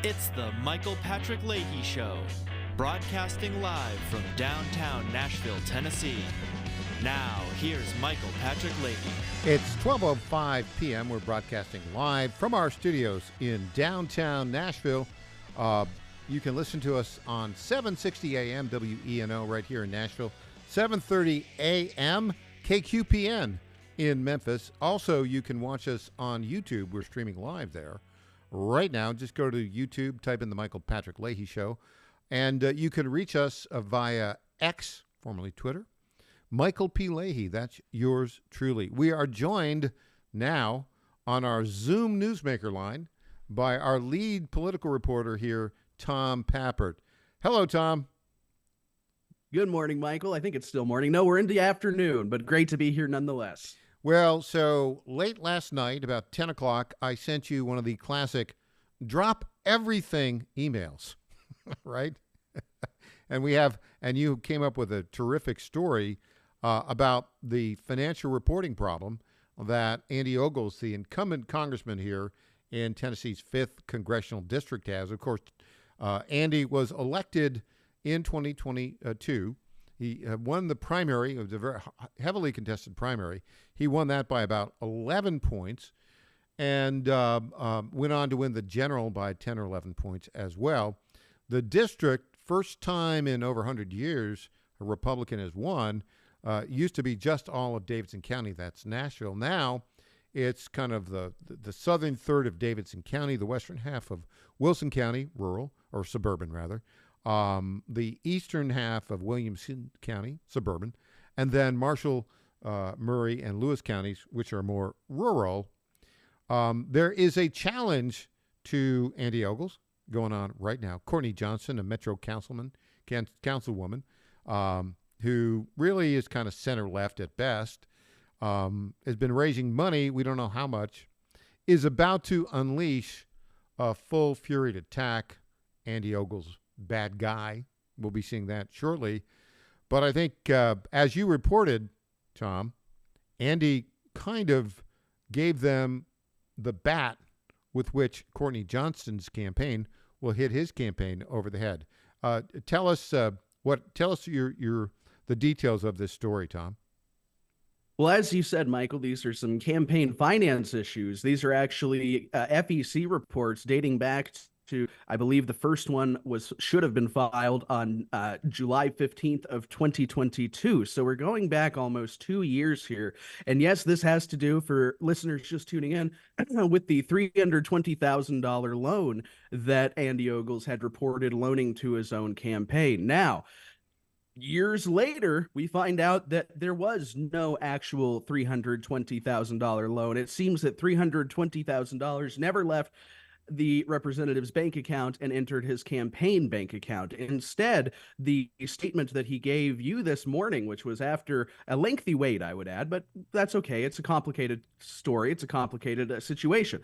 It's the Michael Patrick Leahy Show, broadcasting live from downtown Nashville, Tennessee. Now, here's Michael Patrick Leahy. It's 12:05 p.m. We're broadcasting live from our studios in downtown Nashville. You can listen to us on 760 AM WENO right here in Nashville, 730 AM KQPN in Memphis. Also, you can watch us on YouTube. We're streaming live there right now. Just go to YouTube, type in the Michael Patrick Leahy Show, and you can reach us via X, formerly Twitter. Michael P. Leahy, that's yours truly. We are joined now on our Zoom Newsmaker line by our lead political reporter here, Tom Pappert. Hello, Tom. Good morning, Michael. I think it's still morning. No, we're in the afternoon, but great to be here nonetheless. Well, so late last night, about 10 o'clock, I sent you one of the classic drop everything emails, right? And you came up with a terrific story about the financial reporting problem that Andy Ogles, the incumbent congressman here in Tennessee's 5th congressional district, has. Of course, Andy was elected in 2022. He won the primary. It was a very heavily contested primary. He won that by about 11 points and went on to win the general by 10 or 11 points as well. The district, first time in over 100 years, a Republican has won. Used to be just all of Davidson County. That's Nashville. Now it's kind of the southern third of Davidson County, the western half of Wilson County, rural or suburban rather, the eastern half of Williamson County, suburban, and then Marshall, Murray, and Lewis counties, which are more rural. There is a challenge to Andy Ogles going on right now. Courtney Johnson, a Metro councilwoman, who really is kind of center-left at best, has been raising money, we don't know how much, is about to unleash a full-furied attack. Andy Ogles, bad guy. We'll be seeing that shortly. But I think, as you reported, Tom, Andy kind of gave them the bat with which Courtney Johnston's campaign will hit his campaign over the head. Tell us the details of this story, Tom. Well, as you said, Michael, these are some campaign finance issues. These are actually FEC reports dating back to, I believe the first one should have been filed on July 15th of 2022. So we're going back almost 2 years here. And yes, this has to do, for listeners just tuning in, with the $320,000 loan that Andy Ogles had reported loaning to his own campaign. Now, years later, we find out that there was no actual $320,000 loan. It seems that $320,000 never left the representative's bank account and entered his campaign bank account. Instead, the statement that he gave you this morning, which was after a lengthy wait, I would add, but that's okay. It's a complicated story. It's a complicated situation.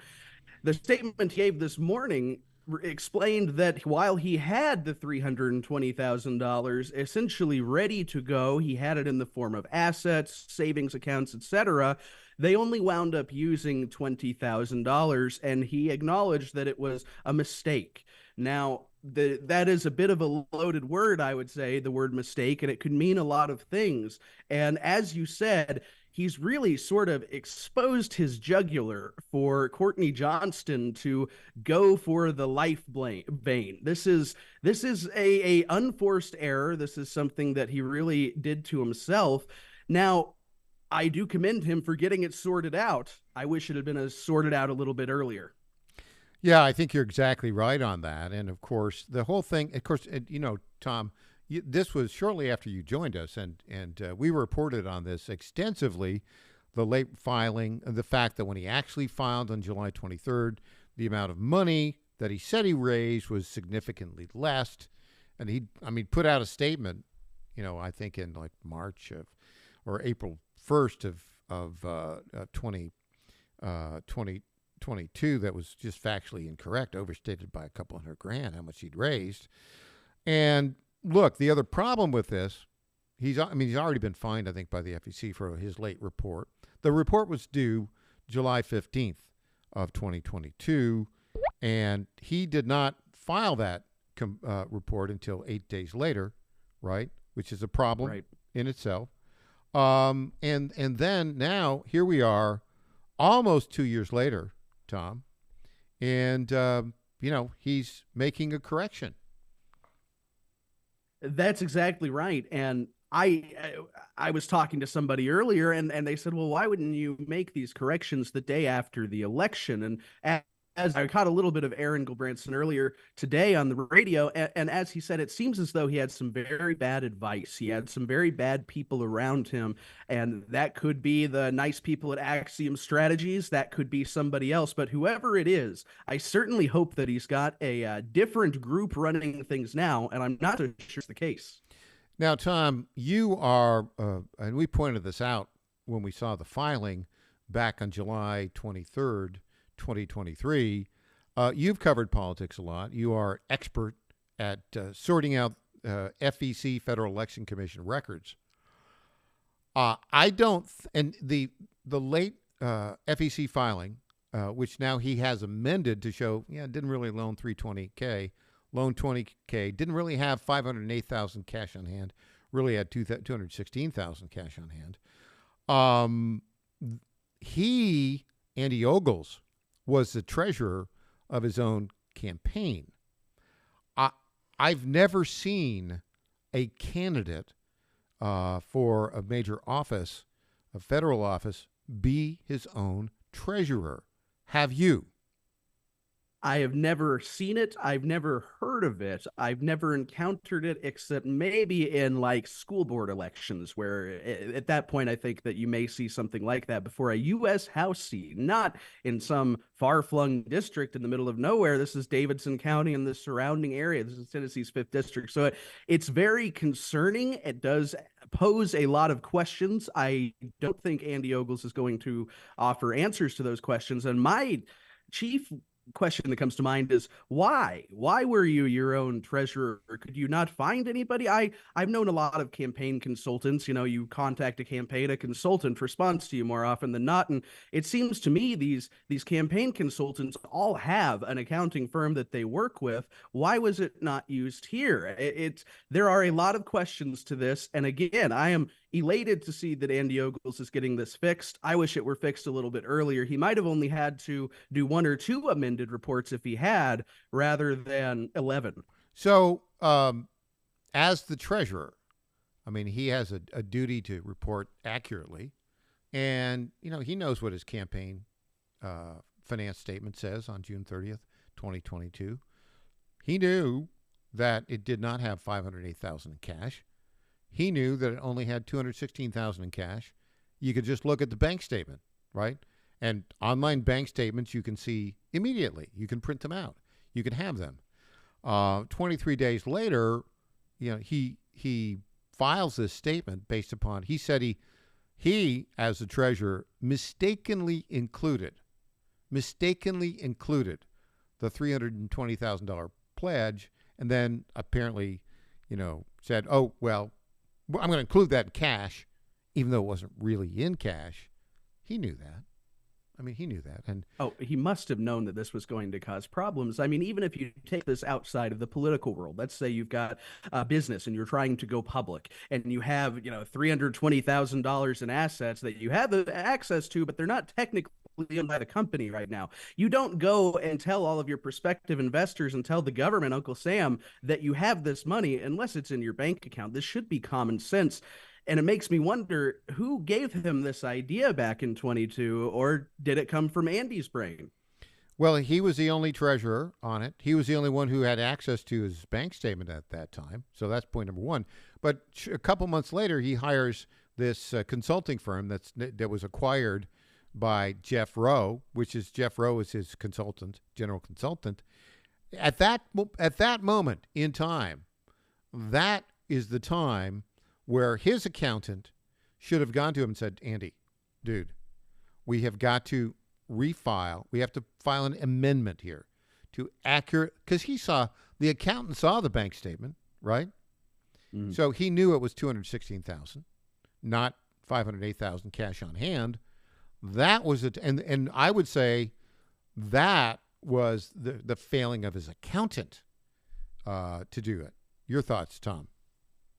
The statement he gave this morning explained that while he had the $320,000 essentially ready to go, he had it in the form of assets, savings accounts, etc., they only wound up using $20,000, and he acknowledged that it was a mistake. Now, that is a bit of a loaded word, I would say, the word mistake, and it could mean a lot of things. And as you said, he's really sort of exposed his jugular for Courtney Johnston to go for the life vein. This is a unforced error. This is something that he really did to himself. Now, I do commend him for getting it sorted out. I wish it had been sorted out a little bit earlier. Yeah, I think you're exactly right on that. And of course, the whole thing, of course, Tom, this was shortly after you joined us, and we reported on this extensively, the late filing, the fact that when he actually filed on July 23rd, the amount of money that he said he raised was significantly less. And he put out a statement, I think in like March or April 1st of 2022 that was just factually incorrect, overstated by a couple $100,000 how much he'd raised. And look, the other problem with this, he's already been fined, I think, by the FEC for his late report. The report was due July 15th of 2022, and he did not file that report until 8 days later, right? Which is a problem in itself. And then now here we are, almost 2 years later, Tom, and he's making a correction. That's exactly right. And I was talking to somebody earlier, and they said, well, why wouldn't you make these corrections the day after the election? And as I caught a little bit of Aaron Gilbranson earlier today on the radio, and as he said, it seems as though he had some very bad advice. He had some very bad people around him, and that could be the nice people at Axiom Strategies. That could be somebody else. But whoever it is, I certainly hope that he's got a different group running things now, and I'm not so sure it's the case. Now, Tom, you are, and we pointed this out when we saw the filing back on July 23rd, 2023. You've covered politics a lot. You are expert at sorting out FEC, Federal Election Commission records. I don't, and the late FEC filing, which now he has amended to show, didn't really loan $320K. Loan $20K, didn't really have $508,000 cash on hand, really had $216,000 cash on hand. Andy Ogles, was the treasurer of his own campaign. I've never seen a candidate for a major office, a federal office, be his own treasurer. Have you? I have never seen it. I've never heard of it. I've never encountered it, except maybe in like school board elections, where at that point, I think that you may see something like that before a U.S. House seat, not in some far-flung district in the middle of nowhere. This is Davidson County and the surrounding area. This is Tennessee's 5th district. So it's very concerning. It does pose a lot of questions. I don't think Andy Ogles is going to offer answers to those questions. And my chief question that comes to mind is why were you your own treasurer? Could you not find anybody? I've known a lot of campaign consultants. You contact a campaign, a consultant responds to you more often than not, and it seems to me these campaign consultants all have an accounting firm that they work with. Why was it not used here? There are a lot of questions to this, and again, I am elated to see that Andy Ogles is getting this fixed. I wish it were fixed a little bit earlier. He might have only had to do 1 or 2 amended reports if he had, rather than 11. So, as the treasurer, I mean, he has a duty to report accurately, and he knows what his campaign finance statement says on June 30th, 2022. He knew that it did not have $508,000 in cash. He knew that it only had $216,000 in cash. You could just look at the bank statement, right? And online bank statements you can see immediately. You can print them out. You can have them. 23 days later, he files this statement based upon, he said he as the treasurer mistakenly included the $320,000 pledge, and then apparently, said, oh, well, I'm going to include that in cash, even though it wasn't really in cash. He knew that. I mean, he knew that. And he must have known that this was going to cause problems. I mean, even if you take this outside of the political world, let's say you've got a business and you're trying to go public and you have, $320,000 in assets that you have access to, but they're not technically owned by the company right now. You don't go and tell all of your prospective investors and tell the government, Uncle Sam, that you have this money unless it's in your bank account. This should be common sense. And it makes me wonder who gave him this idea back in 22, or did it come from Andy's brain? Well, he was the only treasurer on it. He was the only one who had access to his bank statement at that time. So that's point number one. But a couple months later, he hires this consulting firm that was acquired by Jeff Rowe, Jeff Rowe is his general consultant. At that moment in time, that is the time where his accountant should have gone to him and said, Andy, dude, we have got to refile. We have to file an amendment here to accurate, because the accountant saw the bank statement, right? Mm-hmm. So he knew it was $216,000, not $508,000 cash on hand. That was it. And I would say that was the failing of his accountant, to do it. Your thoughts, Tom?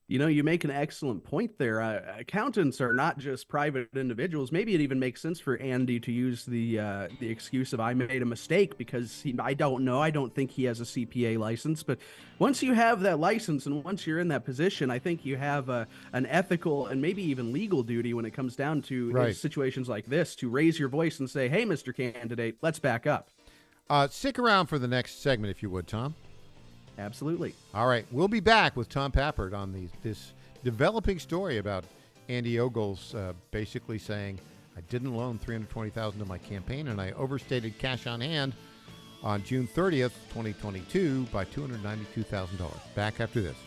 You make an excellent point there. Accountants are not just private individuals. Maybe it even makes sense for Andy to use the excuse of I made a mistake because I don't know. I don't think he has a CPA license. But once you have that license and once you're in that position, I think you have an ethical and maybe even legal duty when it comes down to situations like this to raise your voice and say, hey, Mr. Candidate, let's back up. Stick around for the next segment, if you would, Tom. Absolutely. All right. We'll be back with Tom Pappert on this developing story about Andy Ogles basically saying, I didn't loan $320,000 to my campaign, and I overstated cash on hand on June 30th, 2022 by $292,000. Back after this.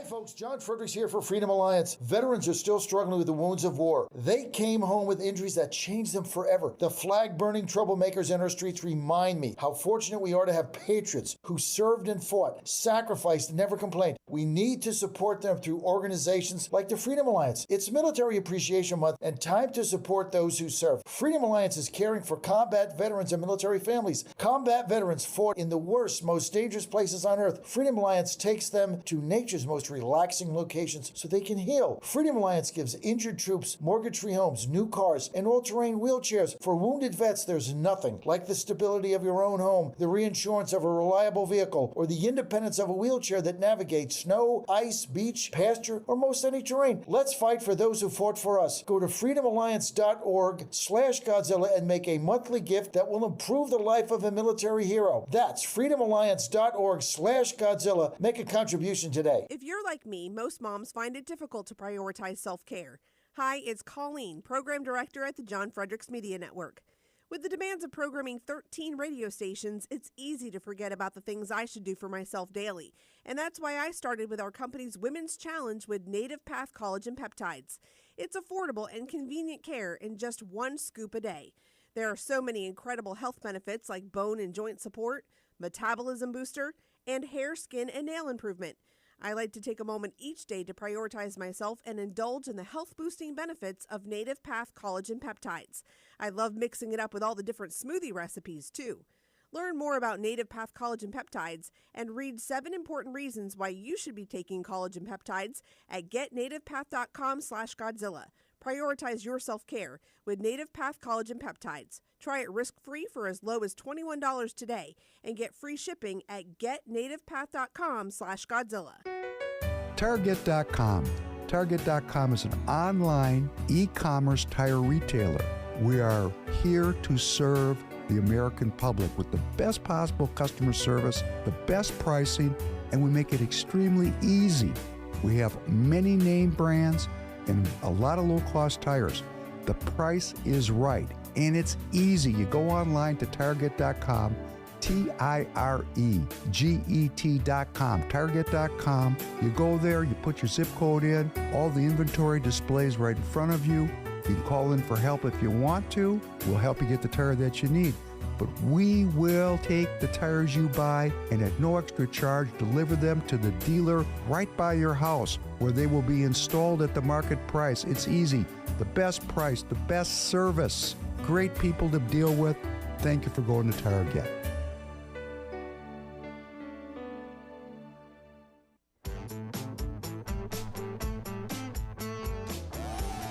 Folks, John Fredericks here for Freedom Alliance. Veterans are still struggling with the wounds of war. They came home with injuries that changed them forever. The flag-burning troublemakers in our streets remind me how fortunate we are to have patriots who served and fought, sacrificed, and never complained. We need to support them through organizations like the Freedom Alliance. It's Military Appreciation Month and time to support those who serve. Freedom Alliance is caring for combat veterans and military families. Combat veterans fought in the worst, most dangerous places on earth. Freedom Alliance takes them to nature's most relaxing locations so they can heal. Freedom Alliance gives injured troops mortgage-free homes, new cars, and all-terrain wheelchairs. For wounded vets, there's nothing like the stability of your own home, the reinsurance of a reliable vehicle, or the independence of a wheelchair that navigates snow, ice, beach, pasture, or most any terrain. Let's fight for those who fought for us. Go to freedomalliance.org/Godzilla and make a monthly gift that will improve the life of a military hero. That's freedomalliance.org/Godzilla. Make a contribution today. If you're like me, most moms find it difficult to prioritize self-care. Hi, it's Colleen, Program Director at the John Fredericks Media Network. With the demands of programming 13 radio stations, it's easy to forget about the things I should do for myself daily. And that's why I started with our company's Women's Challenge with Native Path Collagen Peptides. It's affordable and convenient care in just one scoop a day. There are so many incredible health benefits like bone and joint support, metabolism booster, and hair, skin, and nail improvement. I like to take a moment each day to prioritize myself and indulge in the health-boosting benefits of Native Path Collagen Peptides. I love mixing it up with all the different smoothie recipes, too. Learn more about Native Path Collagen Peptides and read 7 important reasons why you should be taking collagen peptides at getnativepath.com/Godzilla. Prioritize your self-care with Native Path Collagen Peptides. Try it risk-free for as low as $21 today and get free shipping at getnativepath.com/Godzilla. Target.com. Target.com is an online e-commerce tire retailer. We are here to serve the American public with the best possible customer service, the best pricing, and we make it extremely easy. We have many name brands and a lot of low-cost tires. The price is right, and it's easy. You go online to Target.com, Tireget.com, Target.com. You go there, you put your zip code in, all the inventory displays right in front of you. You can call in for help if you want to. We'll help you get the tire that you need. But we will take the tires you buy and at no extra charge deliver them to the dealer right by your house where they will be installed at the market price. It's easy. The best price, the best service. Great people to deal with. Thank you for going to Target.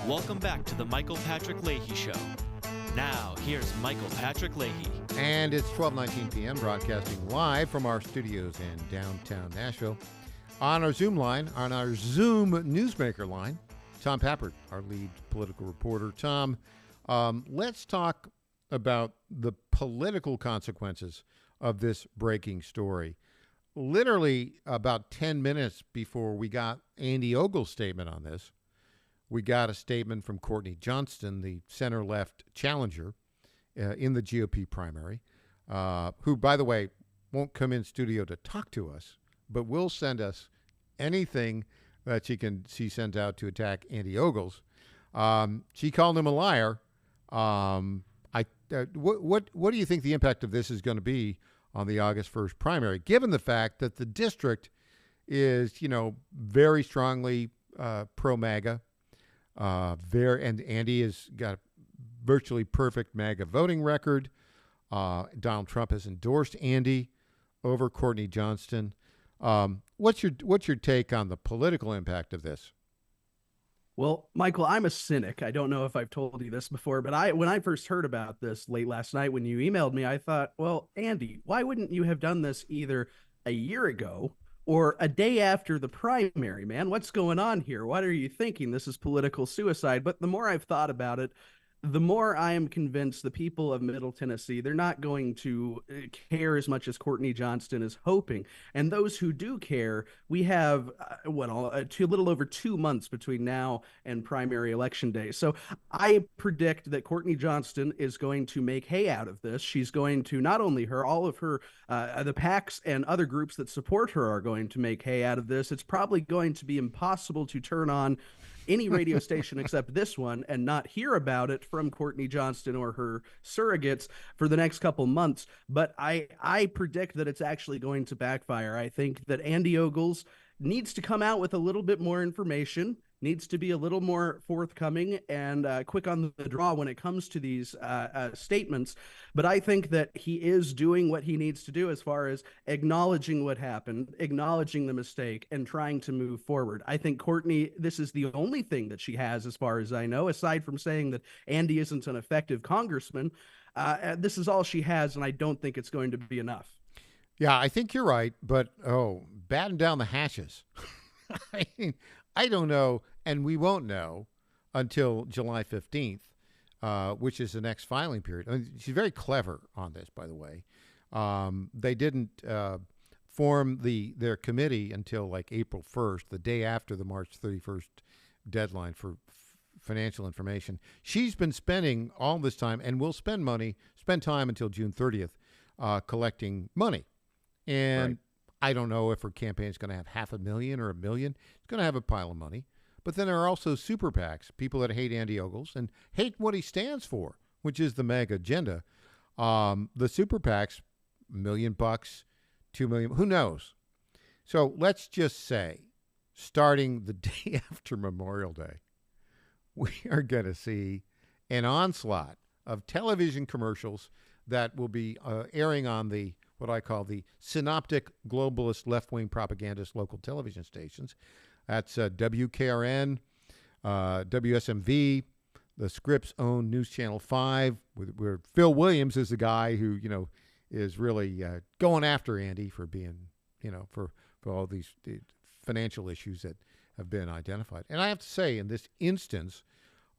Welcome back to the Michael Patrick Leahy Show. Now, here's Michael Patrick Leahy. And it's 12:19 p.m., broadcasting live from our studios in downtown Nashville. On our Zoom newsmaker line, Tom Pappert, our lead political reporter. Tom, let's talk about the political consequences of this breaking story. Literally about 10 minutes before we got Andy Ogle's statement on this, we got a statement from Courtney Johnston, the center-left challenger in the GOP primary, who, by the way, won't come in studio to talk to us, but will send us anything that she sends out to attack Andy Ogles. She called him a liar. What do you think the impact of this is going to be on the August 1st primary, given the fact that the district is, very strongly pro-MAGA? And Andy has got a virtually perfect MAGA voting record. Donald Trump has endorsed Andy over Courtney Johnston. What's your take on the political impact of this? Well, Michael, I'm a cynic. I don't know if I've told you this before, but when I first heard about this late last night when you emailed me, I thought, well, Andy, why wouldn't you have done this either a year ago or a day after the primary, man? What's going on here? What are you thinking? This is political suicide. But the more I've thought about it, the more I am convinced the people of Middle Tennessee, they're not going to care as much as Courtney Johnston is hoping. And those who do care, we have, a little over 2 months between now and primary election day. So I predict that Courtney Johnston is going to make hay out of this. She's going to, not only her, all of her, the PACs and other groups that support her are going to make hay out of this. It's probably going to be impossible to turn on any radio station except this one and not hear about it from Courtney Johnston or her surrogates for the next couple months. But I predict that it's actually going to backfire. I think that Andy Ogles needs to come out with a little bit more information, needs to be a little more forthcoming and quick on the draw when it comes to these statements. But I think that he is doing what he needs to do as far as acknowledging what happened, acknowledging the mistake, and trying to move forward. I think Courtney, this is the only thing that she has, as far as I know, aside from saying that Andy isn't an effective congressman. This is all she has, and I don't think it's going to be enough. Yeah, I think you're right, but batten down the hatches. I mean, I don't know, and we won't know until July 15th, which is the next filing period. I mean, she's very clever on this, by the way. They didn't form their committee until like April 1st, the day after the March 31st deadline for financial information. She's been spending all this time and will spend time until June 30th collecting money. And right. I don't know if her campaign is going to have $500,000 or $1 million. It's going to have a pile of money. But then there are also super PACs, people that hate Andy Ogles and hate what he stands for, which is the MAGA agenda. The super PACs, $1 million, $2 million, who knows? So let's just say, starting the day after Memorial Day, we are going to see an onslaught of television commercials that will be airing on what I call the synoptic globalist left-wing propagandist local television stations. That's WKRN, WSMV, the Scripps own News Channel 5, where Phil Williams is the guy who, is really going after Andy for being, for all these financial issues that have been identified. And I have to say, in this instance,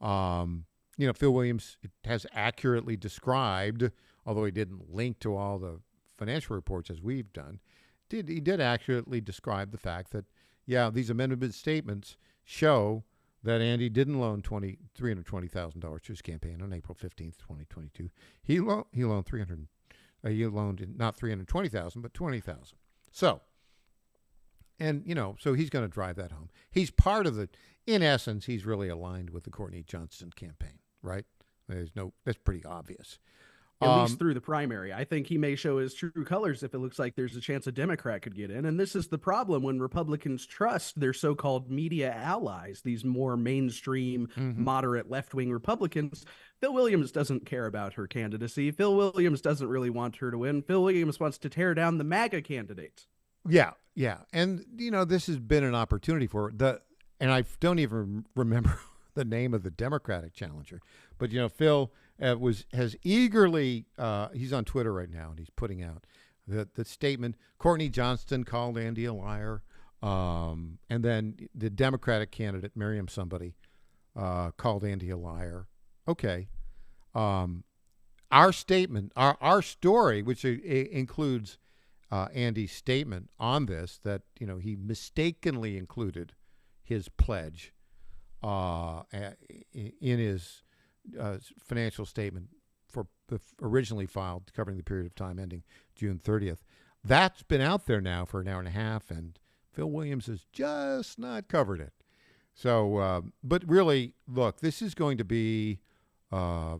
Phil Williams has accurately described, although he didn't link to all the financial reports as we've done, he did accurately describe the fact that, these amendment statements show that Andy didn't loan $320,000 to his campaign on April 15th, 2022. He loaned not $320,000, but $20,000. So, and so he's going to drive that home. He's part of in essence, he's really aligned with the Courtney Johnston campaign, right? That's pretty obvious. At least through the primary. I think he may show his true colors if it looks like there's a chance a Democrat could get in. And this is the problem when Republicans trust their so-called media allies, these more mainstream, moderate left-wing Republicans. Phil Williams doesn't care about her candidacy. Phil Williams doesn't really want her to win. Phil Williams wants to tear down the MAGA candidates. Yeah. And, this has been an opportunity for and I don't even remember the name of the Democratic challenger. But, Phil has eagerly, he's on Twitter right now, and he's putting out the statement, Courtney Johnston called Andy a liar. And then the Democratic candidate, Miriam somebody, called Andy a liar. Okay. Our statement, our story, which includes Andy's statement on this, that, he mistakenly included his pledge in his financial statement for originally filed covering the period of time ending June 30th. That's been out there now for an hour and a half, and Phil Williams has just not covered it. So, but really, look, this is going to be a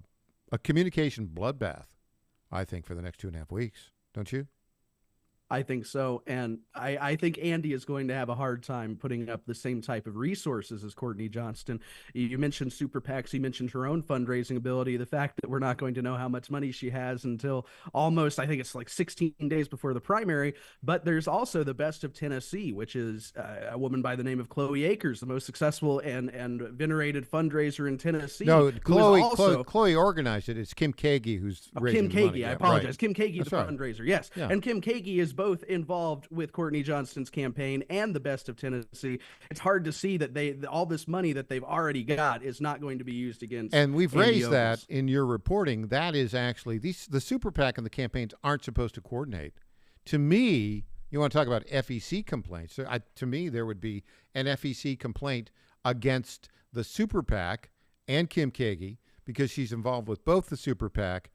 communication bloodbath, I think, for the next 2.5 weeks. Don't you? I think so. And I think Andy is going to have a hard time putting up the same type of resources as Courtney Johnston. You mentioned super PACs. You mentioned her own fundraising ability. The fact that we're not going to know how much money she has until almost, I think it's like 16 days before the primary. But there's also the Best of Tennessee, which is a woman by the name of Chloe Akers, the most successful and venerated fundraiser in Tennessee. No, Chloe organized it. It's Kim Kagi who's raising Kim the Kagi. money. I apologize. Right. Kim Kagi, That's the right. fundraiser. Yes. Yeah. And Kim Kagi is both involved with Courtney Johnston's campaign and the Best of Tennessee. It's hard to see that all this money that they've already got is not going to be used against. And we've Andy raised Ogles. that in your reporting. That is actually the super PAC and the campaigns aren't supposed to coordinate. To me, you want to talk about FEC complaints. So to me, there would be an FEC complaint against the super PAC and Kim Kagi because she's involved with both the super PAC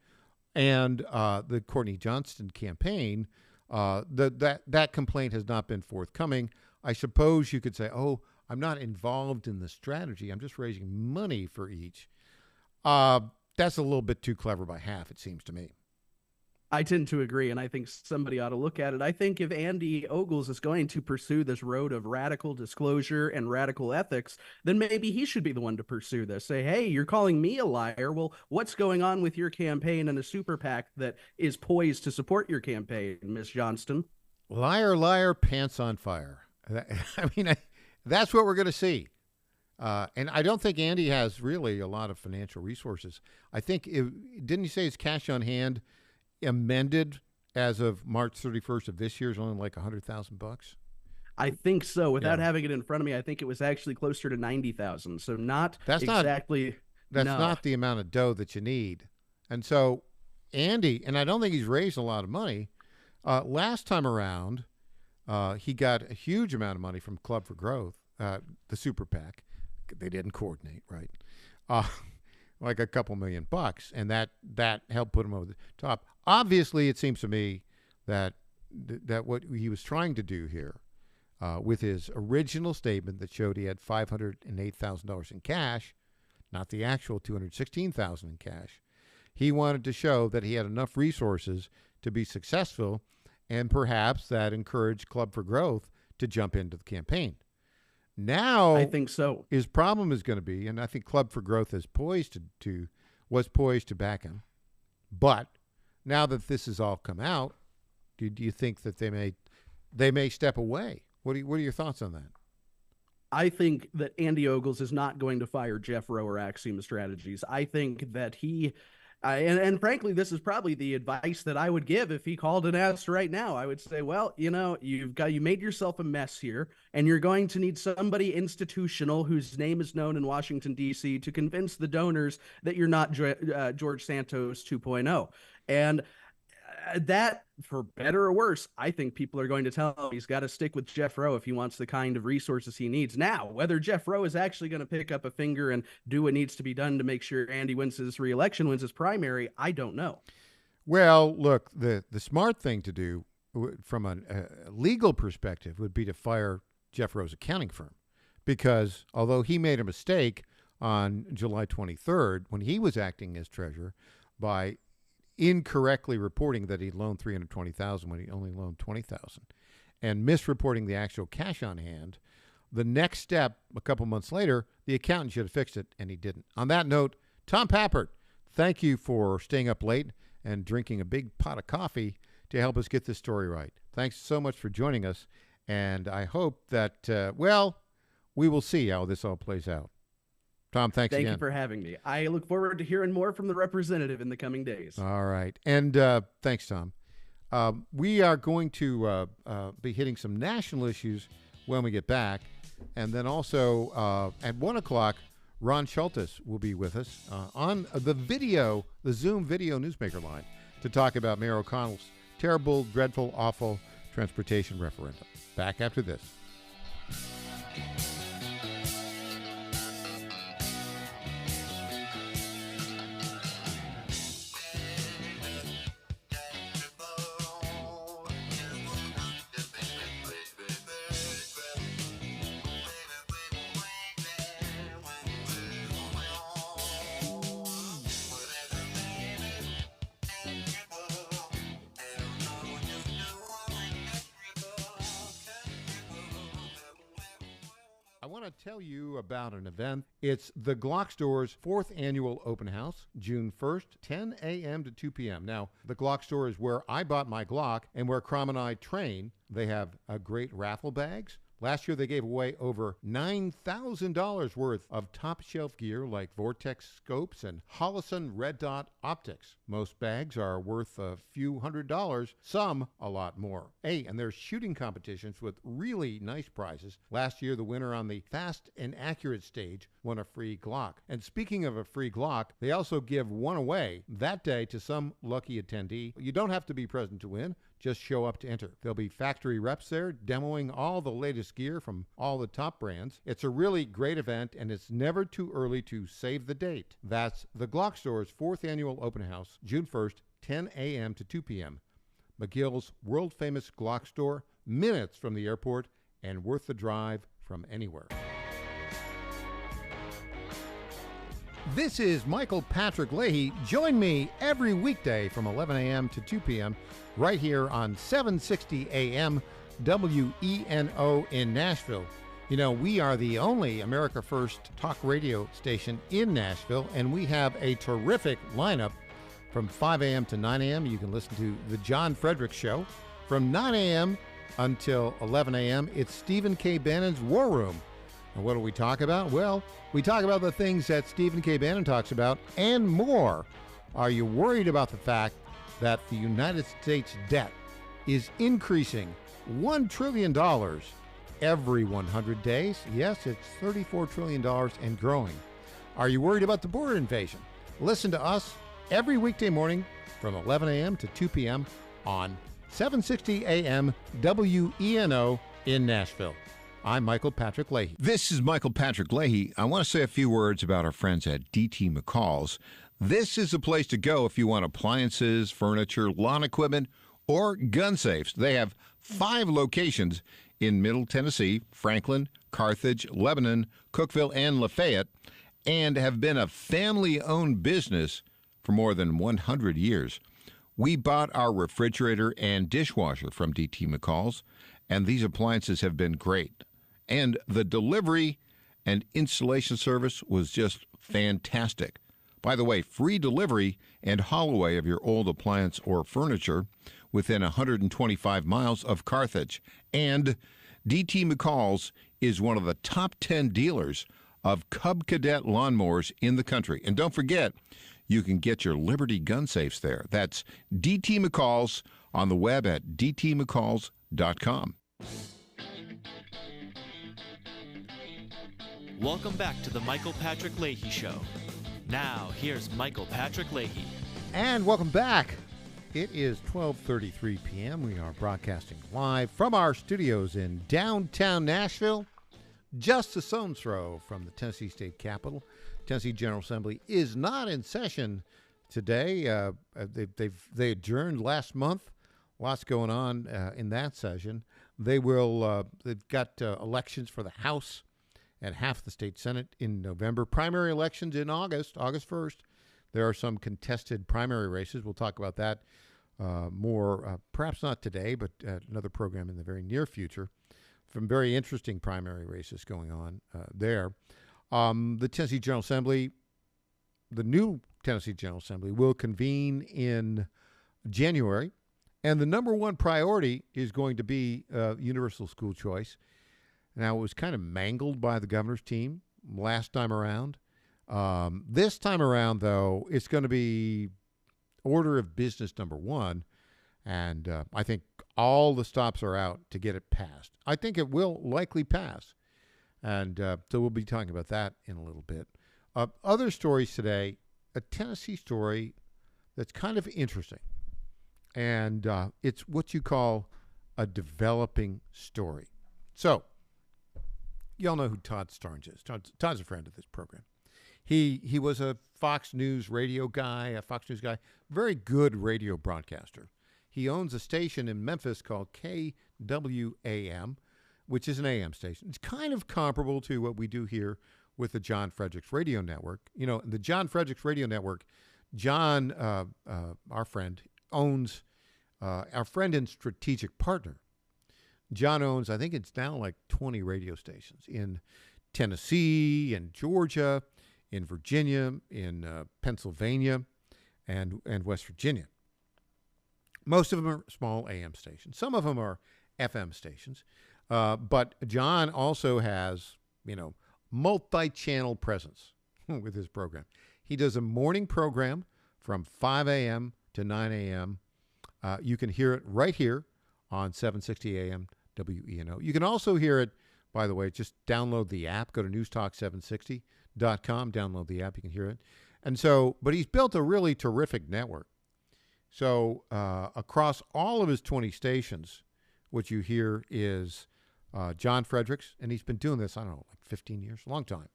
and the Courtney Johnston campaign. That complaint has not been forthcoming. I suppose you could say, oh, I'm not involved in the strategy. I'm just raising money for each. That's a little bit too clever by half, it seems to me. I tend to agree, and I think somebody ought to look at it. I think if Andy Ogles is going to pursue this road of radical disclosure and radical ethics, then maybe he should be the one to pursue this. Say, hey, you're calling me a liar. Well, what's going on with your campaign and the super PAC that is poised to support your campaign, Miss Johnston? Liar, liar, pants on fire. That's what we're going to see. And I don't think Andy has really a lot of financial resources. I think, didn't he say his cash on hand amended as of March 31st of this year is only like $100,000? I think so. Without having it in front of me, I think it was actually closer to 90,000. So that's not the amount of dough that you need. And so Andy, and I don't think he's raised a lot of money. Last time around, he got a huge amount of money from Club for Growth, the super PAC. They didn't coordinate, right? Like a couple $1,000,000, and that helped put him over the top. Obviously, it seems to me that what he was trying to do here, with his original statement that showed he had $508,000 in cash, not the actual $216,000 in cash, he wanted to show that he had enough resources to be successful, and perhaps that encouraged Club for Growth to jump into the campaign. Now, I think so. His problem is going to be, and I think Club for Growth was poised to back him. But now that this has all come out, do you think that they may step away? What are your thoughts on that? I think that Andy Ogles is not going to fire Jeff Rowe or Axiom Strategies. I think that he. And frankly, this is probably the advice that I would give if he called and asked right now. I would say, well, you made yourself a mess here, and you're going to need somebody institutional whose name is known in Washington, D.C. to convince the donors that you're not George Santos 2.0. And that, for better or worse, I think people are going to tell him he's got to stick with Jeff Rowe if he wants the kind of resources he needs. Now, whether Jeff Rowe is actually going to pick up a finger and do what needs to be done to make sure Andy wins his reelection, wins his primary, I don't know. Well, look, the smart thing to do from a legal perspective would be to fire Jeff Rowe's accounting firm, because although he made a mistake on July 23rd when he was acting as treasurer by incorrectly reporting that he loaned $320,000 when he only loaned $20,000, and misreporting the actual cash on hand, the next step, a couple months later, the accountant should have fixed it, and he didn't. On that note, Tom Pappert, thank you for staying up late and drinking a big pot of coffee to help us get this story right. Thanks so much for joining us, and I hope that, we will see how this all plays out. Tom, thanks again. Thank you for having me. I look forward to hearing more from the representative in the coming days. All right. And thanks, Tom. We are going to be hitting some national issues when we get back. And then also at 1 o'clock, Ron Schultes will be with us on the Zoom video newsmaker line to talk about Mayor O'Connell's terrible, dreadful, awful transportation referendum. Back after this. to tell you about an event. It's the Glock Store's 4th annual open house, June 1st, 10 a.m. to 2 p.m. Now, the Glock Store is where I bought my Glock and where Crom and I train. They have great raffle bags. Last year, they gave away over $9,000 worth of top-shelf gear like Vortex scopes and Holosun Red Dot optics. Most bags are worth a few $100s, some a lot more. Hey, and there's shooting competitions with really nice prizes. Last year, the winner on the Fast and Accurate stage won a free Glock. And speaking of a free Glock, they also give one away that day to some lucky attendee. You don't have to be present to win. Just show up to enter. There'll be factory reps there demoing all the latest gear from all the top brands. It's a really great event, and it's never too early to save the date. That's the Glock Store's 4th annual open house, June 1st, 10 a.m. to 2 p.m. McGill's world-famous Glock Store, minutes from the airport and worth the drive from anywhere. This is Michael Patrick Leahy. Join me every weekday from 11 a.m. to 2 p.m. right here on 760 a.m. WENO in Nashville. You know, we are the only America First talk radio station in Nashville, and we have a terrific lineup from 5 a.m. to 9 a.m. You can listen to The John Frederick Show. From 9 a.m. until 11 a.m., it's Stephen K. Bannon's War Room. And what do we talk about? Well, we talk about the things that Stephen K. Bannon talks about and more. Are you worried about the fact that the United States debt is increasing $1 trillion every 100 days? Yes, it's $34 trillion and growing. Are you worried about the border invasion? Listen to us every weekday morning from 11 a.m. to 2 p.m. on 760 a.m. WENO in Nashville. I'm Michael Patrick Leahy. This is Michael Patrick Leahy. I want to say a few words about our friends at DT McCall's. This is the place to go if you want appliances, furniture, lawn equipment, or gun safes. They have 5 locations in Middle Tennessee, Franklin, Carthage, Lebanon, Cookeville, and Lafayette, and have been a family-owned business for more than 100 years. We bought our refrigerator and dishwasher from DT McCall's, and these appliances have been great. And the delivery and installation service was just fantastic. By the way, free delivery and haul away of your old appliance or furniture within 125 miles of Carthage. And DT McCall's is one of the top 10 dealers of Cub Cadet lawnmowers in the country. And don't forget, you can get your Liberty gun safes there. That's DT McCall's on the web at dtmccalls.com. Welcome back to the Michael Patrick Leahy Show. Now, here's Michael Patrick Leahy. And welcome back. It is 12:33 p.m. We are broadcasting live from our studios in downtown Nashville, just a stone's throw from the Tennessee State Capitol. Tennessee General Assembly is not in session today. They adjourned last month. Lots going on in that session. They've got elections for the House and half the state Senate in November. Primary elections in August 1st. There are some contested primary races. We'll talk about that more, perhaps not today, but another program in the very near future. Some very interesting primary races going on there. The Tennessee General Assembly, the new Tennessee General Assembly, will convene in January. And the number one priority is going to be universal school choice. Now, it was kind of mangled by the governor's team last time around. This time around, though, it's going to be order of business number one. And I think all the stops are out to get it passed. I think it will likely pass. And so we'll be talking about that in a little bit. Other stories today, a Tennessee story that's kind of interesting. And it's what you call a developing story. So, y'all know who Todd Starnes is. Todd's a friend of this program. He was a Fox News radio guy, very good radio broadcaster. He owns a station in Memphis called KWAM, which is an AM station. It's kind of comparable to what we do here with the John Fredericks Radio Network. You know, the John Fredericks Radio Network, John, our friend, owns, our friend and strategic partner, John owns, I think it's now like 20 radio stations in Tennessee and Georgia, in Virginia, in Pennsylvania, and West Virginia. Most of them are small AM stations. Some of them are FM stations. But John also has, multi-channel presence with his program. He does a morning program from 5 a.m. to 9 a.m. You can hear it right here on 760 a.m. WENO. You can also hear it, by the way, just download the app. Go to newstalk760.com, download the app. You can hear it. And so, but he's built a really terrific network. So across all of his 20 stations, what you hear is John Fredericks, and he's been doing this, I don't know, like 15 years, a long time.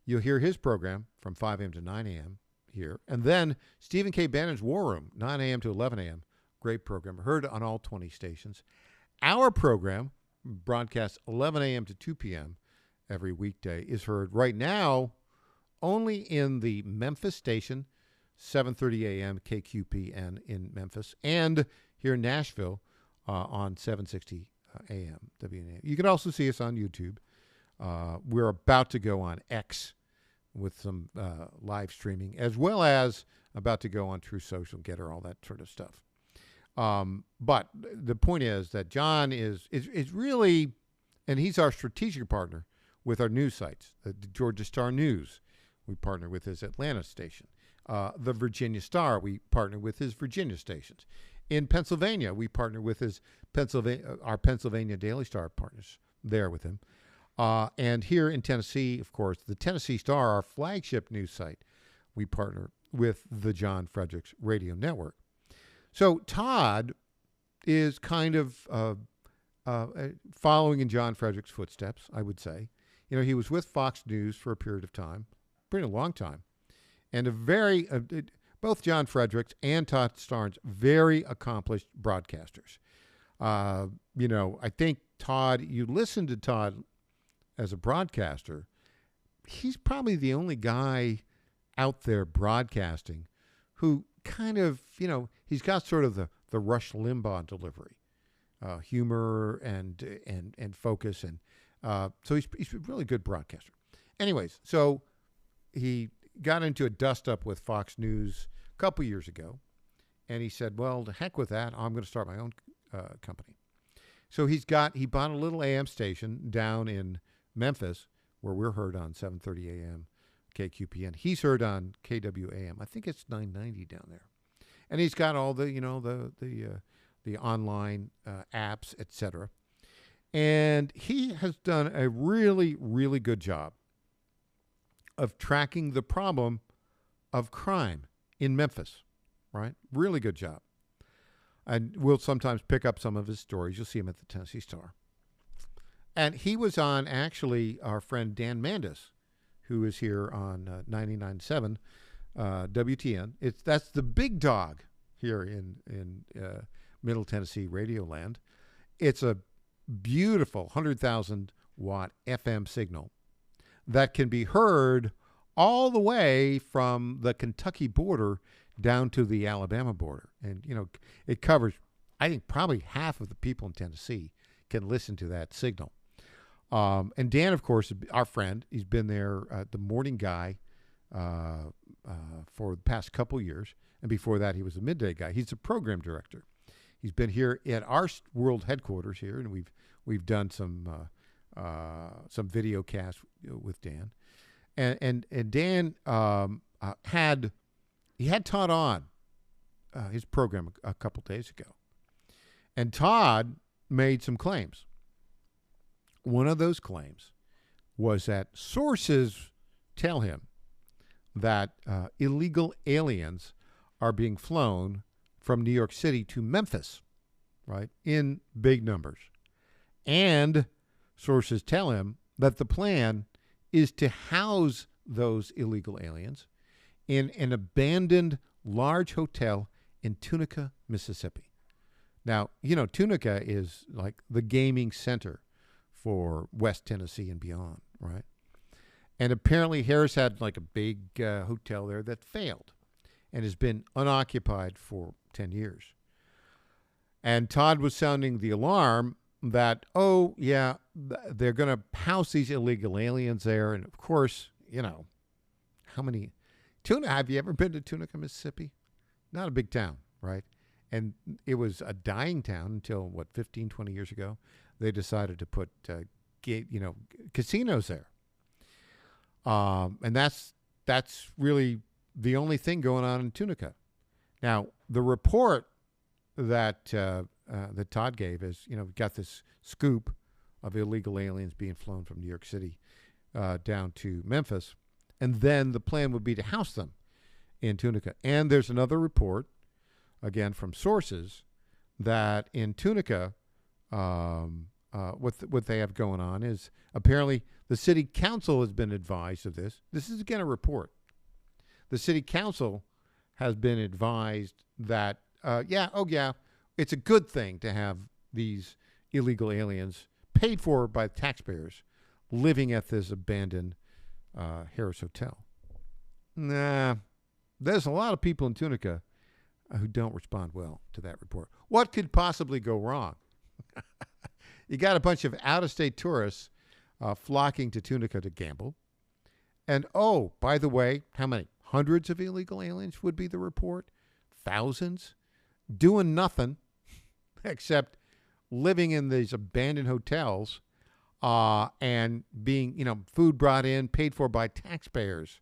You'll hear his program from 5 a.m. to 9 a.m. here. And then Stephen K. Bannon's War Room, 9 a.m. to 11 a.m. Great program, heard on all 20 stations. Our program, broadcast 11 a.m. to 2 p.m. every weekday, is heard right now only in the Memphis station, 7:30 a.m. KQPN in Memphis, and here in Nashville on 760 a.m. WNA. You can also see us on YouTube. We're about to go on X with some live streaming, as well as about to go on True Social, Getter, all that sort of stuff. But the point is that John is really, and he's our strategic partner with our news sites. The Georgia Star News, we partner with his Atlanta station. The Virginia Star, we partner with his Virginia stations. In Pennsylvania, we partner with his our Pennsylvania Daily Star partners there with him. And here in Tennessee, of course, the Tennessee Star, our flagship news site, we partner with the John Fredericks Radio Network. So Todd is kind of following in John Fredericks' footsteps, I would say. He was with Fox News for a period of time, pretty long time, and both John Fredericks and Todd Starnes, very accomplished broadcasters. I think Todd, you listen to Todd as a broadcaster, he's probably the only guy out there broadcasting who kind of, he's got sort of the Rush Limbaugh delivery, humor and focus. And so he's a really good broadcaster. Anyways, so he got into a dust-up with Fox News a couple years ago, and he said, well, to heck with that, I'm going to start my own company. So he bought a little AM station down in Memphis, where we're heard on 7:30 a.m. KQPN. He's heard on KWAM. I think it's 990 down there. And he's got all the, the online apps, etc. And he has done a really, really good job of tracking the problem of crime in Memphis, right? Really good job. And we'll sometimes pick up some of his stories. You'll see him at the Tennessee Star. And he was on, actually, our friend Dan Mandis, who is here on 99.7 WTN. That's the big dog here in Middle Tennessee Radio Land. It's a beautiful 100,000 watt FM signal that can be heard all the way from the Kentucky border down to the Alabama border. And, it covers, I think, probably half of the people in Tennessee can listen to that signal. And Dan, of course, our friend, he's been there, the morning guy for the past couple years. And before that, he was a midday guy. He's a program director. He's been here at our world headquarters here, and we've done some video casts with Dan. And Dan had Todd on his program a couple days ago. And Todd made some claims. One of those claims was that sources tell him that illegal aliens are being flown from New York City to Memphis, right, in big numbers. And sources tell him that the plan is to house those illegal aliens in an abandoned large hotel in Tunica, Mississippi. Now, Tunica is like the gaming center for West Tennessee and beyond, right? And apparently Harris had like a big hotel there that failed and has been unoccupied for 10 years. And Todd was sounding the alarm that, oh, yeah, they're going to house these illegal aliens there. And, of course, how many have you ever been to Tunica, Mississippi? Not a big town, right? And it was a dying town until, 15, 20 years ago. They decided to put, casinos there. And that's really the only thing going on in Tunica. Now, the report that that Todd gave is, got this scoop of illegal aliens being flown from New York City down to Memphis, and then the plan would be to house them in Tunica. And there's another report, again from sources, that in Tunica, what they have going on is apparently the city council has been advised of this. This is again a report. The city council has been advised that, it's a good thing to have these illegal aliens paid for by taxpayers living at this abandoned Harris Hotel. Nah, there's a lot of people in Tunica who don't respond well to that report. What could possibly go wrong? You got a bunch of out-of-state tourists flocking to Tunica to gamble. And, oh, by the way, how many? Hundreds of illegal aliens would be the report? Thousands? Doing nothing except living in these abandoned hotels and being, food brought in, paid for by taxpayers.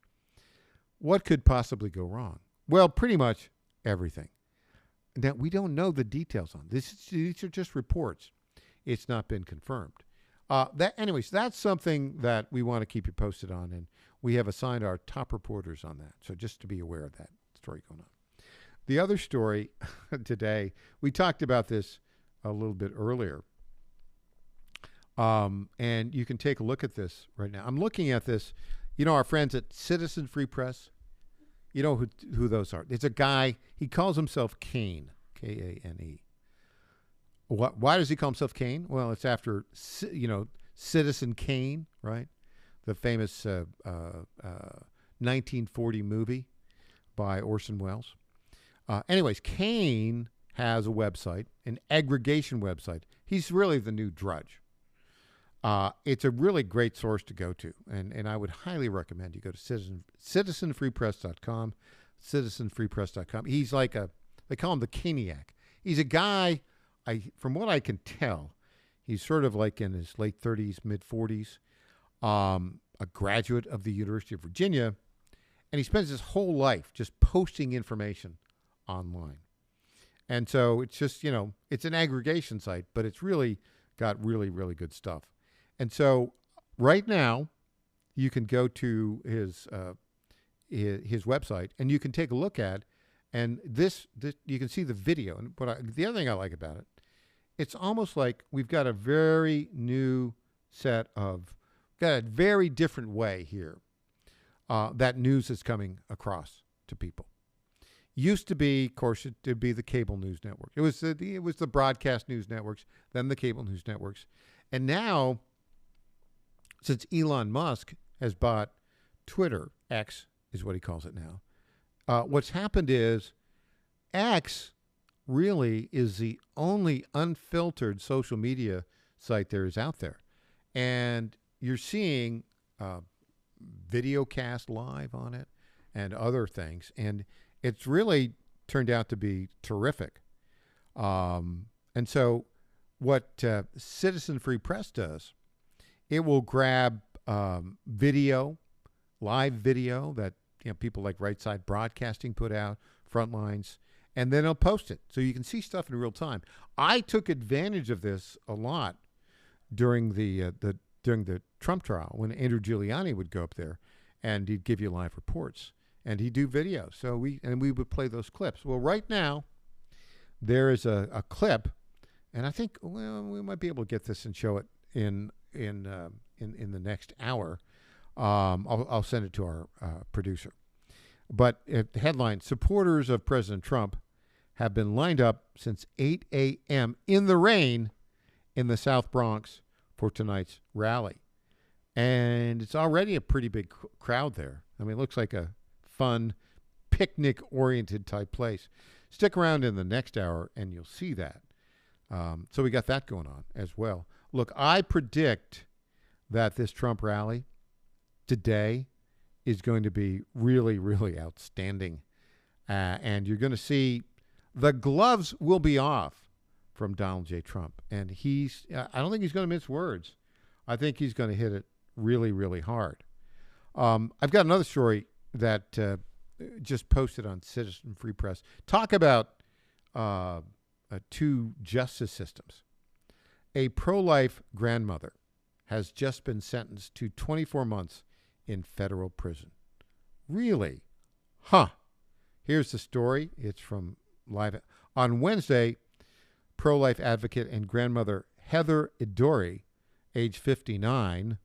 What could possibly go wrong? Well, pretty much everything. Now, we don't know the details on this. These are just reports. It's not been confirmed. Anyways, that's something that we want to keep you posted on, and we have assigned our top reporters on that. So just to be aware of that story going on. The other story today, we talked about this a little bit earlier, and you can take a look at this right now. I'm looking at this. Our friends at Citizen Free Press, you know who those are. It's a guy, he calls himself Kane, Kane. Why does he call himself Kane? Well, it's after, Citizen Kane, right? The famous 1940 movie by Orson Welles. Anyways, Kane has a website, an aggregation website. He's really the new Drudge. It's a really great source to go to, and I would highly recommend you go to citizenfreepress.com, citizenfreepress.com. He's like they call him the Kaniac. He's a guy, from what I can tell, he's sort of like in his late 30s, mid 40s, a graduate of the University of Virginia, and he spends his whole life just posting information online. And so it's just, it's an aggregation site, but it's really got really, really good stuff. And so right now you can go to his website and you can take a look at, and this you can see the video. And the other thing I like about it, it's almost like we've got a very new got a very different way here that news is coming across to people. Used to be, of course, it'd be the cable news network. It was the broadcast news networks, then the cable news networks. And now, since Elon Musk has bought Twitter, X is what he calls it now, what's happened is X really is the only unfiltered social media site there is out there. And you're seeing video cast live on it and other things. And it's really turned out to be terrific. And so what Citizen Free Press does, it will grab video, live video that people like Right Side Broadcasting put out, Frontlines, and then it'll post it. So you can see stuff in real time. I took advantage of this a lot during the Trump trial when Andrew Giuliani would go up there and he'd give you live reports. And he'd do videos. So we would play those clips. Well, right now, there is a clip, and I think we might be able to get this and show it in the next hour. I'll send it to our producer. But the headline: supporters of President Trump have been lined up since 8 a.m. in the rain in the South Bronx for tonight's rally, and it's already a pretty big crowd there. I mean, it looks like a fun, picnic-oriented type place. Stick around in the next hour, and you'll see that. So we got that going on as well. Look, I predict that this Trump rally today is going to be really, really outstanding. And you're going to see the gloves will be off from Donald J. Trump. And I don't think he's going to mince words. I think he's going to hit it really, really hard. I've got another story that just posted on Citizen Free Press. Talk about two justice systems. A pro-life grandmother has just been sentenced to 24 months in federal prison. Really? Huh. Here's the story. It's from Live. On Wednesday, pro-life advocate and grandmother Heather Idori, age 59,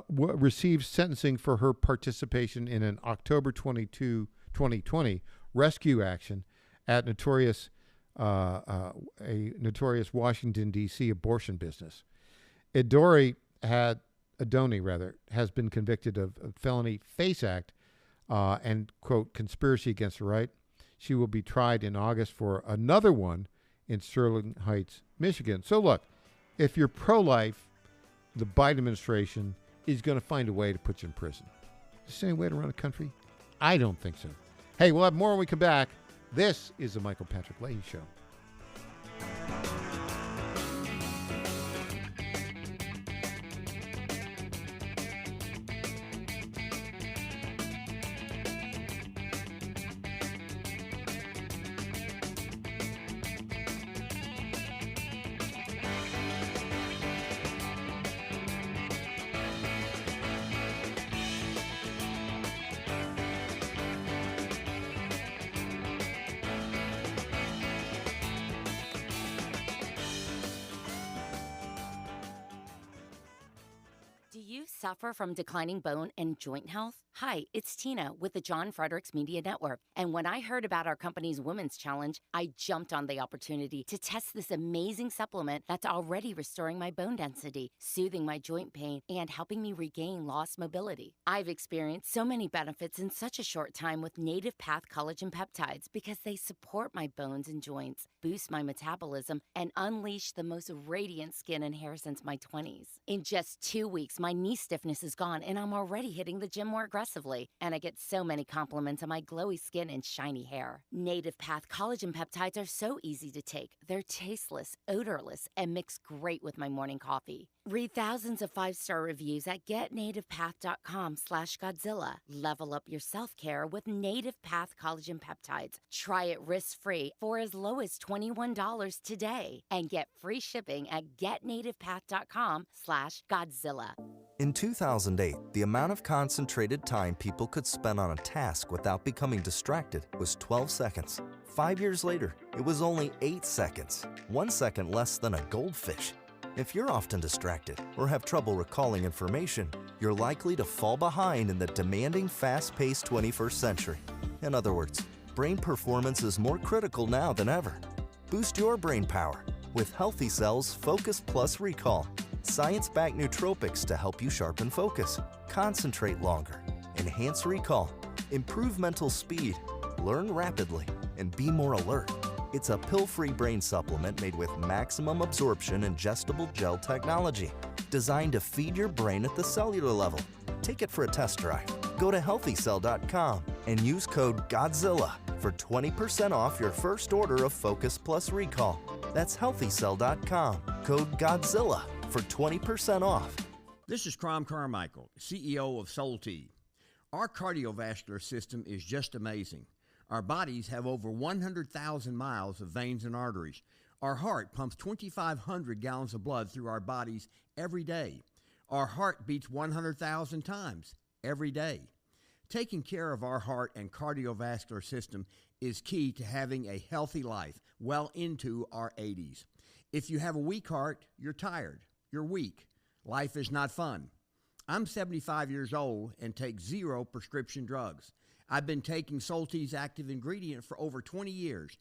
received sentencing for her participation in an October 2020 rescue action at a notorious Washington, D.C. abortion business. Idori has been convicted of a felony FACE Act and, quote, conspiracy against the right. She will be tried in August for another one in Sterling Heights, Michigan. So look, if you're pro-life, the Biden administration is going to find a way to put you in prison. Is this any way to run a country? I don't think so. Hey, we'll have more when we come back. This is the Michael Patrick Leahy Show. Do you suffer from declining bone and joint health? Hi, it's Tina with the John Fredericks Media Network. And when I heard about our company's Women's Challenge, I jumped on the opportunity to test this amazing supplement that's already restoring my bone density, soothing my joint pain, and helping me regain lost mobility. I've experienced so many benefits in such a short time with Native Path collagen peptides because they support my bones and joints, boost my metabolism, and unleash the most radiant skin and hair since my 20s. In just 2 weeks, my knee stiffness is gone, and I'm already hitting the gym more aggressively. And I get so many compliments on my glowy skin and shiny hair. Native Path collagen peptides are so easy to take. They're tasteless, odorless, and mix great with my morning coffee. Read thousands of 5-star reviews at getnativepath.com/Godzilla. Level up your self-care with Native Path collagen peptides. Try it risk-free for as low as $21 today and get free shipping at getnativepath.com/Godzilla. In 2008, the amount of concentrated time people could spend on a task without becoming distracted was 12 seconds. 5 years later, it was only 8 seconds, 1 second less than a goldfish. If you're often distracted or have trouble recalling information, you're likely to fall behind in the demanding, fast-paced 21st century. In other words, brain performance is more critical now than ever. Boost your brain power with Healthy Cells Focus Plus Recall. Science-backed nootropics to help you sharpen focus, concentrate longer, enhance recall, improve mental speed, learn rapidly, and be more alert. It's a pill-free brain supplement made with maximum absorption ingestible gel technology, designed to feed your brain at the cellular level. Take it for a test drive. Go to healthycell.com and use code GODZILLA for 20% off your first order of Focus Plus Recall. That's healthycell.com, code GODZILLA for 20% off. This is Crom Carmichael, CEO of Soul Tea. Our cardiovascular system is just amazing. Our bodies have over 100,000 miles of veins and arteries. Our heart pumps 2,500 gallons of blood through our bodies every day. Our heart beats 100,000 times every day. Taking care of our heart and cardiovascular system is key to having a healthy life well into our 80s. If you have a weak heart, you're tired, you're weak. Life is not fun. I'm 75 years old and take 0 prescription drugs. I've been taking Soul Tea's active ingredient for over 20 years.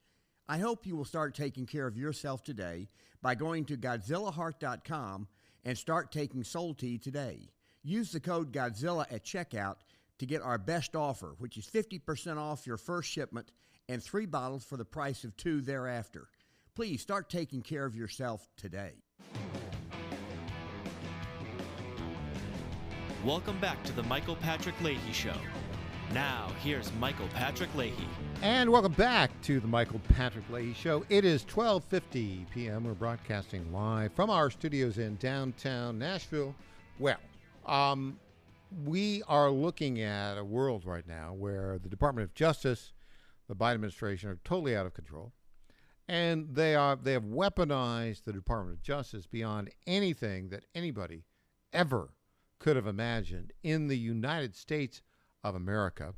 I hope you will start taking care of yourself today by going to GodzillaHeart.com and start taking Soul Tea today. Use the code Godzilla at checkout to get our best offer, which is 50% off your first shipment and 3 bottles for the price of 2 thereafter. Please start taking care of yourself today. Welcome back to the Michael Patrick Leahy Show. Now, here's Michael Patrick Leahy. And welcome back to the Michael Patrick Leahy Show. It is 12:50 p.m. We're broadcasting live from our studios in downtown Nashville. Well, we are looking at a world right now where the Department of Justice, the Biden administration, are totally out of control. And they have weaponized the Department of Justice beyond anything that anybody ever could have imagined in the United States of America.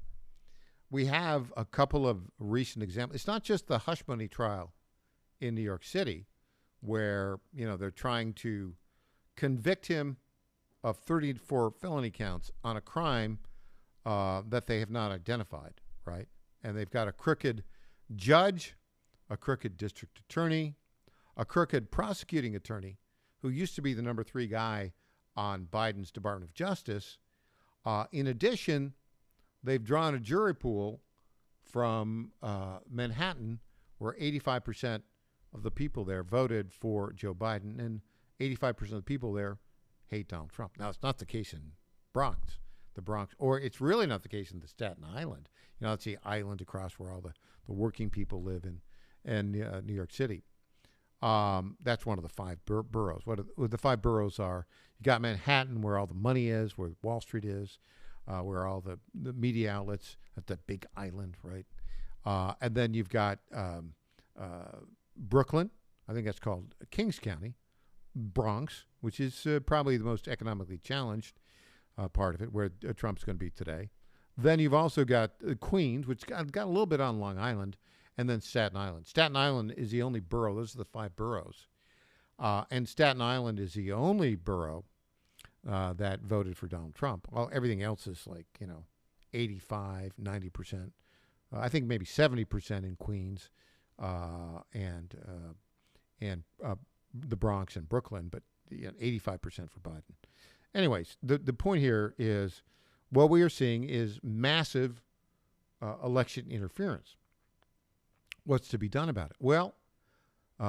We have a couple of recent examples. It's not just the hush money trial in New York City where, they're trying to convict him of 34 felony counts on a crime that they have not identified, right? And they've got a crooked judge, a crooked district attorney, a crooked prosecuting attorney who used to be the number 3 guy on Biden's Department of Justice. In addition, they've drawn a jury pool from Manhattan where 85% of the people there voted for Joe Biden and 85% of the people there hate Donald Trump. Now, it's not the case in the Bronx, or it's really not the case in the Staten Island. It's the island across where all the working people live in New York City. That's one of the 5 boroughs. What the 5 boroughs are, you got Manhattan where all the money is, where Wall Street is, where all the media outlets, at that big island, right? And then you've got Brooklyn, I think that's called Kings County, Bronx, which is probably the most economically challenged part of it, where Trump's going to be today. Then you've also got Queens, which got a little bit on Long Island, and then Staten Island. Staten Island is the only borough. Those are the 5 boroughs. And Staten Island is the only borough that voted for Donald Trump. Well, everything else is 85, 90%. I think maybe 70% in Queens and the Bronx and Brooklyn, but 85% for Biden. Anyways, the point here is what we are seeing is massive election interference. What's to be done about it? Well,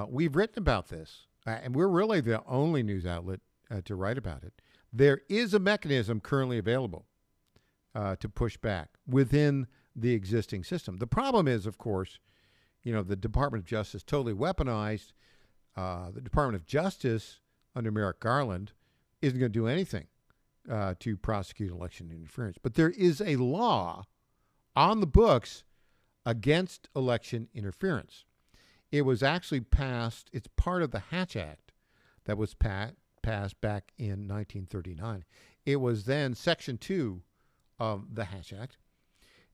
we've written about this, and we're really the only news outlet to write about it. There is a mechanism currently available to push back within the existing system. The problem is, of course, the Department of Justice totally weaponized. The Department of Justice under Merrick Garland isn't going to do anything to prosecute election interference. But there is a law on the books against election interference. It was actually passed. It's part of the Hatch Act that was passed back in 1939. It was then Section 2 of the Hatch Act.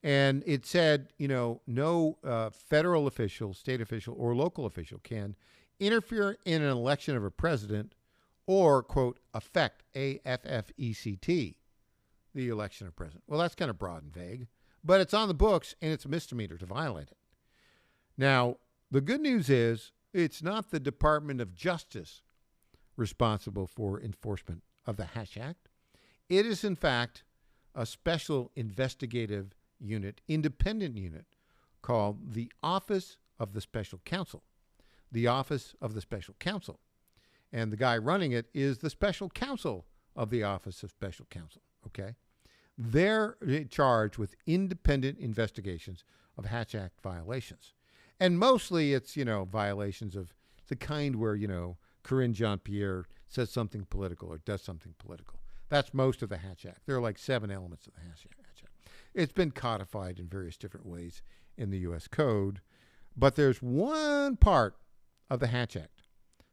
And it said, no federal official, state official, or local official can interfere in an election of a president or, quote, affect, A-F-F-E-C-T, the election of president. Well, that's kind of broad and vague, but it's on the books, and it's a misdemeanor to violate it. Now, the good news is it's not the Department of Justice responsible for enforcement of the Hatch Act. It is, in fact, a special investigative unit, independent unit, called the Office of the Special Counsel. The Office of the Special Counsel. And the guy running it is the Special Counsel of the Office of Special Counsel, okay? They're charged with independent investigations of Hatch Act violations. And mostly it's, violations of the kind where, Karine Jean-Pierre says something political or does something political. That's most of the Hatch Act. There are like 7 elements of the Hatch Act. It's been codified in various different ways in the U.S. Code. But there's one part of the Hatch Act,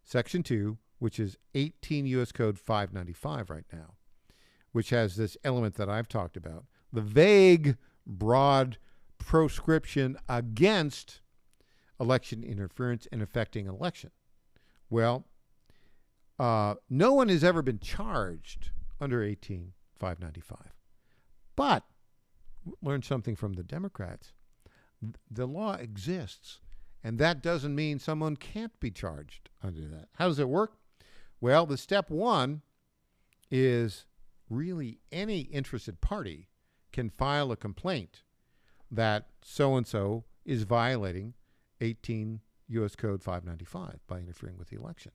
Section 2, which is 18 U.S. Code 595 right now, which has this element that I've talked about, the vague, broad proscription against election interference and affecting an election. Well, no one has ever been charged under 18-595. But, learn something from the Democrats, the law exists, and that doesn't mean someone can't be charged under that. How does it work? Well, the step one is really any interested party can file a complaint that so-and-so is violating 18 U.S. Code 595 by interfering with the election.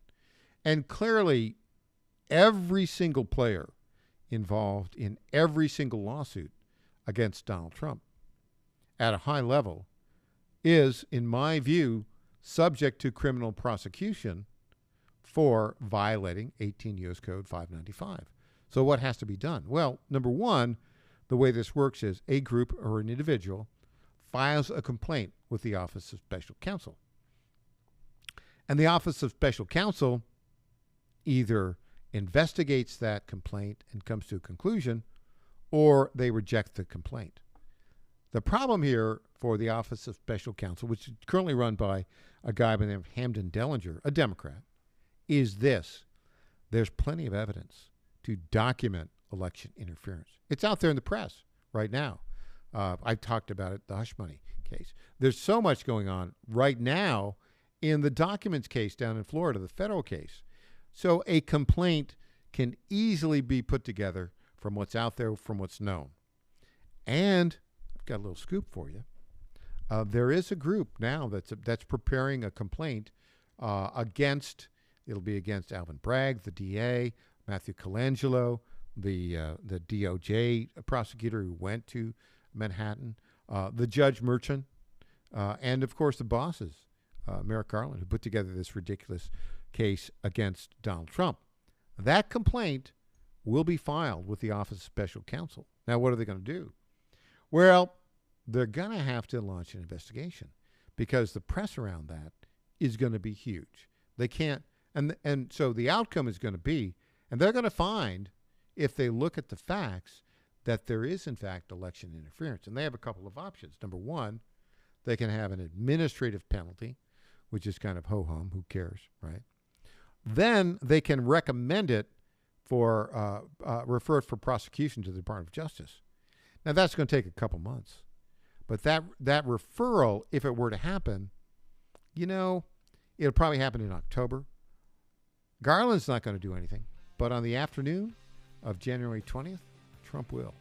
And clearly, every single player involved in every single lawsuit against Donald Trump at a high level is, in my view, subject to criminal prosecution for violating 18 U.S. Code 595. So what has to be done? Well, number one, the way this works is a group or an individual files a complaint with the Office of Special Counsel. And the Office of Special Counsel either investigates that complaint and comes to a conclusion, or they reject the complaint. The problem here for the Office of Special Counsel, which is currently run by a guy by the name of Hamden Dellinger, a Democrat, is this. There's plenty of evidence to document election interference. It's out there in the press right now. I talked about it, the hush money case. There's so much going on right now in the documents case down in Florida, the federal case. So a complaint can easily be put together from what's out there, from what's known. And I've got a little scoop for you. There is a group now that's preparing a complaint it'll be against Alvin Bragg, the DA, Matthew Colangelo, the DOJ prosecutor who went to Manhattan, the Judge Merchant, and of course the bosses, Merrick Garland, who put together this ridiculous case against Donald Trump. That complaint will be filed with the Office of Special Counsel. Now, what are they going to do? Well, they're going to have to launch an investigation because the press around that is going to be huge. They can't, and so the outcome is going to be, and they're going to find, if they look at the facts, that there is, in fact, election interference. And they have a couple of options. Number one, they can have an administrative penalty, which is kind of ho-hum, who cares, right? Then they can recommend it for, refer it for prosecution to the Department of Justice. Now, that's going to take a couple months. But that referral, if it were to happen, it'll probably happen in October. Garland's not going to do anything. But on the afternoon of January 20th, Trump will.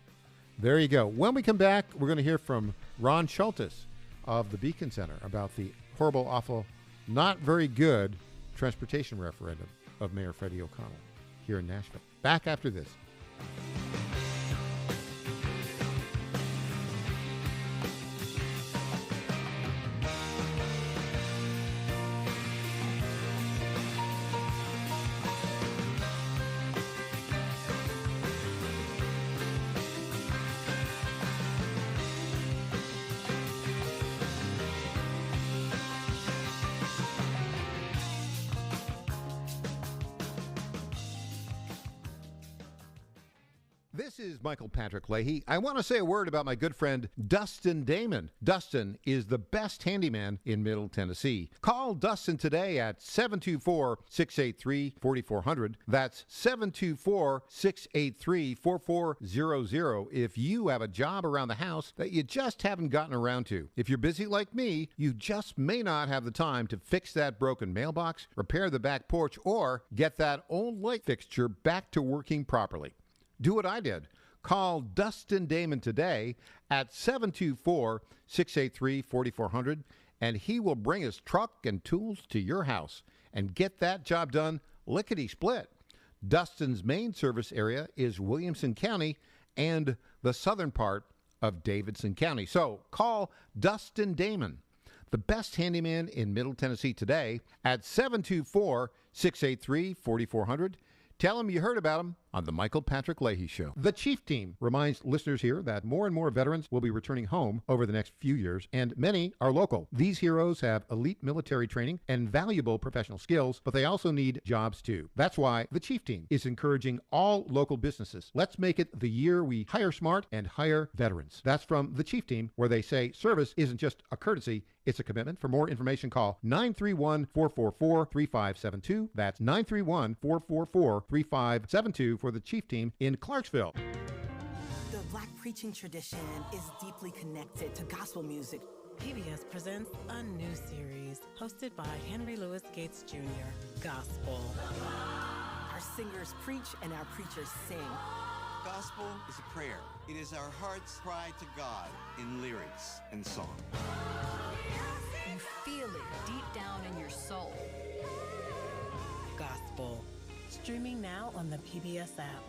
There you go. When we come back, we're going to hear from Ron Schultes of the Beacon Center about the horrible, awful, not very good transportation referendum of Mayor Freddie O'Connell here in Nashville. Back after this. This is Michael Patrick Leahy. I want to say a word about my good friend Dustin Damon. Dustin is the best handyman in Middle Tennessee. Call Dustin today at 724-683-4400. That's 724-683-4400 if you have a job around the house that you just haven't gotten around to. If you're busy like me, you just may not have the time to fix that broken mailbox, repair the back porch, or get that old light fixture back to working properly. Do what I did. Call Dustin Damon today at 724-683-4400, and he will bring his truck and tools to your house and get that job done lickety-split. Dustin's main service area is Williamson County and the southern part of Davidson County. So call Dustin Damon, the best handyman in Middle Tennessee today, at 724-683-4400. Tell him you heard about him on the Michael Patrick Leahy Show. The Chief Team reminds listeners here that more and more veterans will be returning home over the next few years, and many are local. These heroes have elite military training and valuable professional skills, but they also need jobs too. That's why the Chief Team is encouraging all local businesses. Let's make it the year we hire smart and hire veterans. That's from the Chief Team, where they say service isn't just a courtesy, it's a commitment. For more information, call 931-444-3572. That's 931-444-3572 for the Chief Team in Clarksville. The Black preaching tradition is deeply connected to gospel music. PBS presents a new series hosted by Henry Louis Gates Jr., Gospel. Our singers preach and our preachers sing. Gospel is a prayer. It is our heart's cry to God in lyrics and song. You feel it deep down in your soul. Gospel. Streaming now on the PBS app.